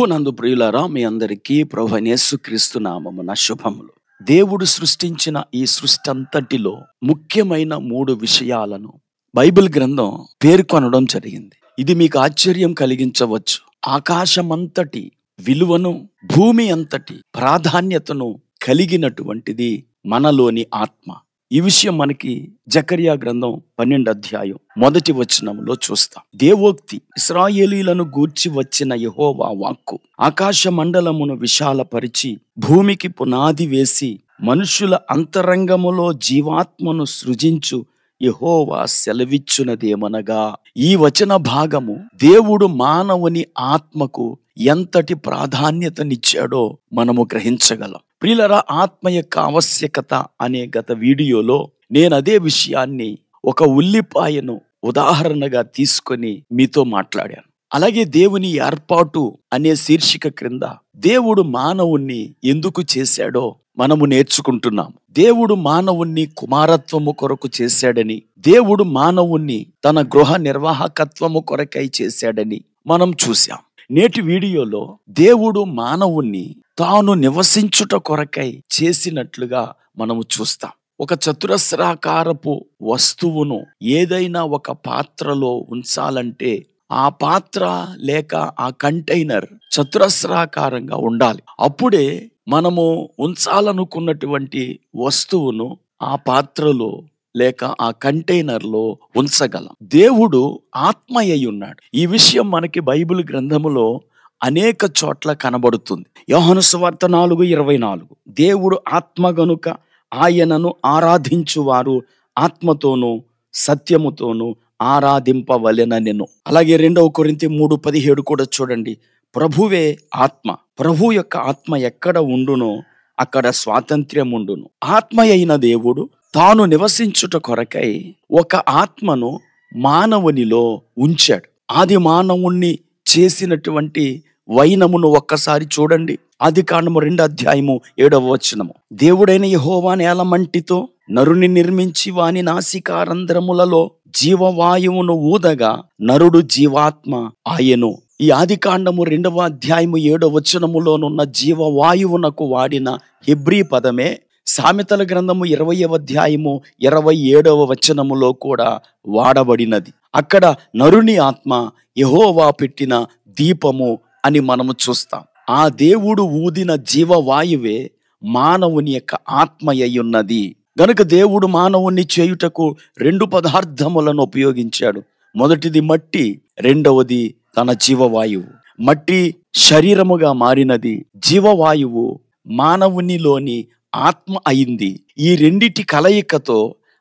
ప్రభువునందు ప్రియులారా, మీ అందరికీ ప్రభువైన యేసుక్రీస్తు నామమున శుభములు. దేవుడు సృష్టించిన ఈ సృష్టి అంతటిలో ముఖ్యమైన 3 విషయాలను బైబిల్ గ్రంథం పేర్కొనడం జరిగింది. ఇది మీకు ఆశ్చర్యం కలిగించవచ్చు. ఆకాశమంతటి విలువను, భూమి అంతటి ప్రాధాన్యతను కలిగినటువంటిది మనలోని ఆత్మ. ఈ విషయం మనకి జకర్యా గ్రంథం 12వ అధ్యాయం 1వ వచనంలో చూస్తాం. దేవోక్తి, ఇశ్రాయేలీలను గూర్చి వచ్చిన యెహోవా వాక్కు. ఆకాశ మండలమును విశాలపరిచి భూమికి పునాది వేసి మనుషుల అంతరంగములో జీవాత్మను సృజించు యెహోవా సెలవిచ్చునదేమనగా. ఈ వచన భాగము దేవుడు మానవుని ఆత్మకు ఎంతటి ప్రాధాన్యతనిచ్చాడో మనము గ్రహించగలం. ప్రియులారా, ఆత్మ యొక్క ఆవశ్యకత అనే గత వీడియోలో నేను అదే విషయాన్ని ఒక ఉల్లిపాయను ఉదాహరణగా తీసుకొని మీతో మాట్లాడాను. అలాగే దేవుని ఏర్పాటు అనే శీర్షిక క్రింద దేవుడు మానవుణ్ణి ఎందుకు చేశాడో మనము నేర్చుకుంటున్నాం. దేవుడు మానవుణ్ణి కుమారత్వము కొరకు చేశాడని, దేవుడు మానవుణ్ణి తన గృహ నిర్వాహకత్వము కొరకై చేశాడని మనం చూశాం. నేటి వీడియోలో దేవుడు మానవుణ్ణి తాను నివసించుట కొరకై చేసినట్లుగా మనము చూస్తాం. ఒక చతురస్రాకారపు వస్తువును ఏదైనా ఒక పాత్రలో ఉంచాలంటే ఆ పాత్ర లేక ఆ కంటైనర్ చతురస్రాకారంగా ఉండాలి. అప్పుడే మనము ఉంచాలనుకున్నటువంటి వస్తువును ఆ పాత్రలో లేక ఆ కంటైనర్లో ఉంచగలం. దేవుడు ఆత్మయ్య ఉన్నాడు. ఈ విషయం మనకి బైబిల్ గ్రంథములో అనేక చోట్ల కనబడుతుంది. యోహాను సువార్త 4:24 దేవుడు ఆత్మ గనుక ఆయనను ఆరాధించువారు ఆత్మతోనూ సత్యముతోనూ ఆరాధింపవలెననెను. అలాగే 2వ కొరింథీ 3:17 కూడా చూడండి. ప్రభువే ఆత్మ, ప్రభు యొక్క ఆత్మ ఎక్కడ ఉండునో అక్కడ స్వాతంత్ర్యం ఉండును. ఆత్మ అయిన దేవుడు తాను నివసించుట కొరకై ఒక ఆత్మను మానవునిలో ఉంచాడు. ఆది మానవుణ్ణి చేసినటువంటి వైనమును ఒక్కసారి చూడండి. ఆదికాండము 2వ అధ్యాయము 7వ వచనము. దేవుడైన యెహోవా నేలమంటితో నరుని నిర్మించి వాని నాసికారంధ్రములలో జీవవాయువును ఊదగా నరుడు జీవాత్మ ఆయను. ఈ ఆదికాండము 2వ అధ్యాయము 7వ వచనములోనున్న జీవవాయువునకు వాడిన హెబ్రీ పదమే సామెతల గ్రంథము 20వ అధ్యాయము 27వ వచనములో కూడా వాడబడినది. అక్కడ నరుని ఆత్మ యెహోవా పెట్టిన దీపము అని మనము చూస్తాం. ఆ దేవుడు ఊదిన జీవవాయువే మానవుని యొక్క ఆత్మ అయ్యున్నది. గనుక దేవుడు మానవుణ్ణి చేయుటకు 2 పదార్థములను ఉపయోగించాడు. మొదటిది మట్టి, రెండవది తన జీవవాయువు. మట్టి శరీరముగా మారినది, జీవవాయువు మానవునిలోని ఆత్మ అయింది. ఈ రెండిటి కలయికతో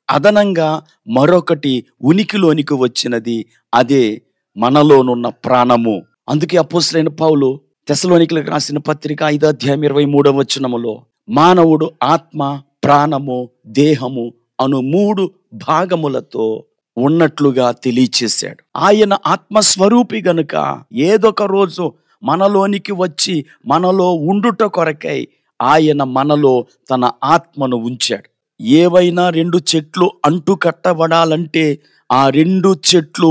అదనంగా మరొకటి ఉనికిలోనికి వచ్చినది, అదే మనలోనున్న ప్రాణము. అందుకే అపోస్తలుడైన పౌలు తెస్సలోనికలకు రాసిన పత్రిక 5వ అధ్యాయం 23వ వచనములో మానవుడు ఆత్మ, ప్రాణము, దేహము అను 3 భాగములతో ఉన్నట్లుగా తెలియచేశాడు. ఆయన ఆత్మస్వరూపి గనుక ఏదొక రోజు మనలోనికి వచ్చి మనలో ఉండుట కొరకై ఆయన మనలో తన ఆత్మను ఉంచాడు. ఏవైనా 2 చెట్లు అంటు కట్టబడాలంటే ఆ 2 చెట్లు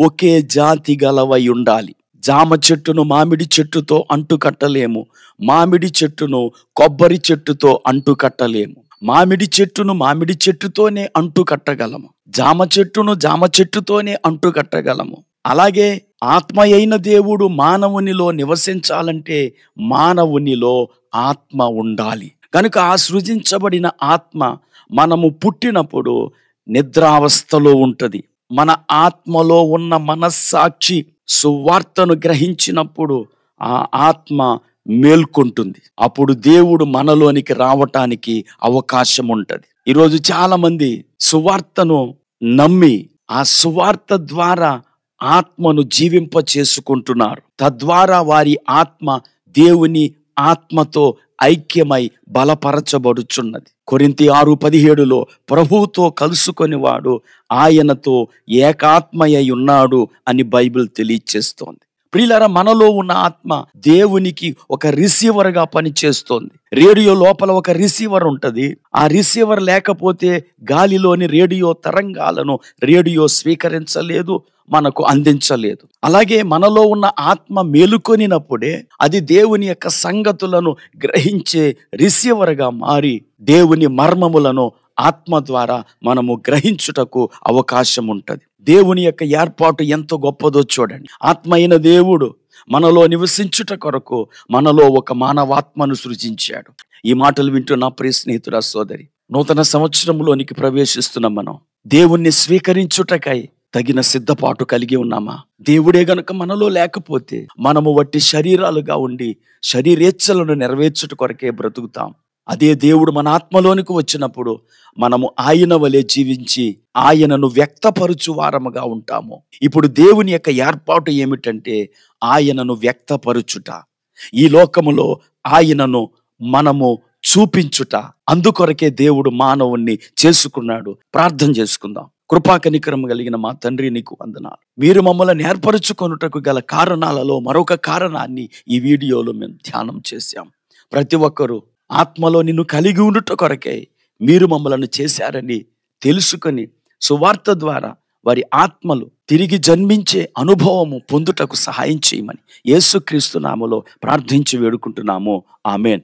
ఒకే జాతి గలవై ఉండాలి. జామ చెట్టును మామిడి చెట్టుతో అంటు కట్టలేము, మామిడి చెట్టును కొబ్బరి చెట్టుతో అంటు కట్టలేము. మామిడి చెట్టును మామిడి చెట్టుతోనే అంటు కట్టగలము, జామ చెట్టును జామ చెట్టుతోనే అంటు కట్టగలము. అలాగే ఆత్మ అయిన దేవుడు మానవునిలో నివసించాలంటే మానవునిలో ఆత్మ ఉండాలి. కనుక ఆ సృజించబడిన ఆత్మ మనము పుట్టినప్పుడు నిద్రావస్థలో ఉంటది. మన ఆత్మలో ఉన్న మనస్సాక్షి సువార్తను గ్రహించినప్పుడు ఆ ఆత్మ మేల్కొంటుంది. అప్పుడు దేవుడు మనలోనికి రావటానికి అవకాశం ఉంటది. ఈరోజు చాలా మంది సువార్తను నమ్మి ఆ సువార్త ద్వారా ఆత్మను జీవింప చేసుకుంటున్నారు. తద్వారా వారి ఆత్మ దేవుని ఆత్మతో ఐక్యమై బలపరచబడుచున్నది. కొరింథీ 6:17 ప్రభువుతో కలుసుకొని వాడు ఆయనతో ఏకాత్మయ్య ఉన్నాడు అని బైబిల్ తెలియచేస్తోంది. ప్రియులారా, మనలో ఉన్న ఆత్మ దేవునికి ఒక రిసీవర్ గా పనిచేస్తోంది. రేడియో లోపల ఒక రిసీవర్ ఉంటది. ఆ రిసీవర్ లేకపోతే గాలిలోని రేడియో తరంగాలను రేడియో స్వీకరించలేదు, మనకు అందించలేదు. అలాగే మనలో ఉన్న ఆత్మ మేలుకొనినప్పుడే అది దేవుని యొక్క సంగతులను గ్రహించే రిసీవర్ గా మారి దేవుని మర్మములను ఆత్మ ద్వారా మనము గ్రహించుటకు అవకాశం ఉంటది. దేవుని యొక్క ఏర్పాటు ఎంత గొప్పదో చూడండి. ఆత్మ అయిన దేవుడు మనలో నివసించుట కొరకు మనలో ఒక మానవాత్మను సృజించాడు. ఈ మాటలు వింటున్న ప్రియ స్నేహితుడా, సోదరి, నూతన సంవత్సరంలోనికి ప్రవేశిస్తున్న మనం దేవుణ్ణి స్వీకరించుటకై తగిన సిద్ధపాటు కలిగి ఉన్నామా? దేవుడే గనుక మనలో లేకపోతే మనము వట్టి శరీరాలుగా ఉండి శరీరేచ్ఛలను నెరవేర్చుట కొరకే బ్రతుకుతాం. అదే దేవుడు మన ఆత్మలోనికి వచ్చినప్పుడు మనము ఆయన వలె జీవించి ఆయనను వ్యక్తపరుచు వారముగా ఉంటాము. ఇప్పుడు దేవుని యొక్క ఏర్పాటు ఏమిటంటే ఆయనను వ్యక్తపరుచుట, ఈ లోకములో ఆయనను మనము చూపించుట. అందుకొరకే దేవుడు మానవుణ్ణి చేసుకున్నాడు. ప్రార్థన చేసుకుందాం. కృపాకనికరం కలిగిన మా తండ్రి, నీకు వందనాలు. మీరు మమ్మల్ని ఏర్పరచుకొనుటకు గల కారణాలలో మరొక కారణాన్ని ఈ వీడియోలో మేము ధ్యానం చేశాం. ప్రతి ఒక్కరూ ఆత్మలో నిన్ను కలిగి ఉండుట కొరకే మీరు మమ్మలను చేశారని తెలుసుకొని సువార్త ద్వారా వారి ఆత్మలు తిరిగి జన్మించే అనుభవము పొందుటకు సహాయం చేయమని యేసుక్రీస్తు నామములో ప్రార్థించి వేడుకుంటున్నాము. ఆమేన్.